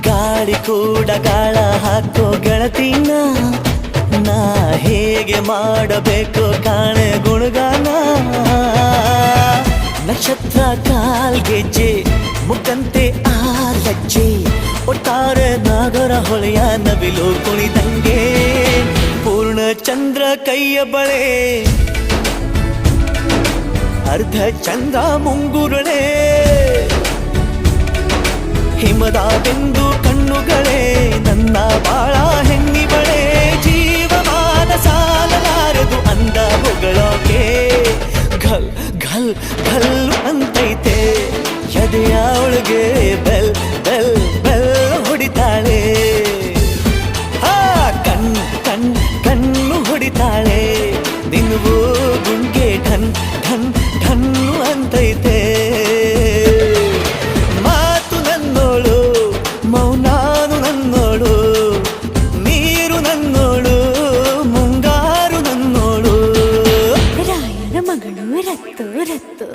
ಗಾಳಿ ಕೂಡ ಗಾಳ ಹಾಕೋ ಗೆಳತಿನ ನಾ ಹೇಗೆ ಮಾಡಬೇಕು ಕಾಣೆ ಗುಣಗಾನ ನಕ್ಷತ್ರ ಕಾಲ್ಗೆಜ್ಜೆ ಮುಖಂತೆ ಆಲಜ್ಜೆ ಒಟ್ಟಾರೆ ನಾಗರ ಹೊಳೆಯ ನವಿಲು ಕುಣಿದಂಗೆ ಪೂರ್ಣ ಚಂದ್ರ ಕೈಯ ಬಳೆ ಅರ್ಧ ಚಂದ್ರ ಮುಂಗುರುಳೆ ಹಿಮದ ಬೆಂದು ಕಣ್ಣುಗಳೇ ನನ್ನ ಬಾಳ ಹೆಣ್ಣಿಬಳೆ ಜೀವಮಾನ ಸಾಲಲಾರದು ಅಂದ ಹೊಗಳೋಕೆ ಘಲ್ ಘಲ್ ಘಲ್ ಅಂತೈತೆ ಎದೆಯ ಒಳಗೆ ಬೆಲ್ ಬೆಲ್ ಬೆಲ್ ಹೊಡಿತಾಳೆ ಕಣ್ ಕಣ್ ಕಣ್ಣು ಹೊಡಿತಾಳೆ ದಿನವೂ ಗುಂಗೆ ಢನ್ ಢನ್ ಢನ್ನು ಅಂತೈತೆ ಮಾತು ನನ್ನೋಳು ಮೌನಾನು ನನ್ನೋಳು ನೀರು ನನ್ನೋಳು ಮುಂಗಾರು ನನ್ನೋಳು ರಾಯನ ಮಗಳು ರತ್ತು ರತ್ತು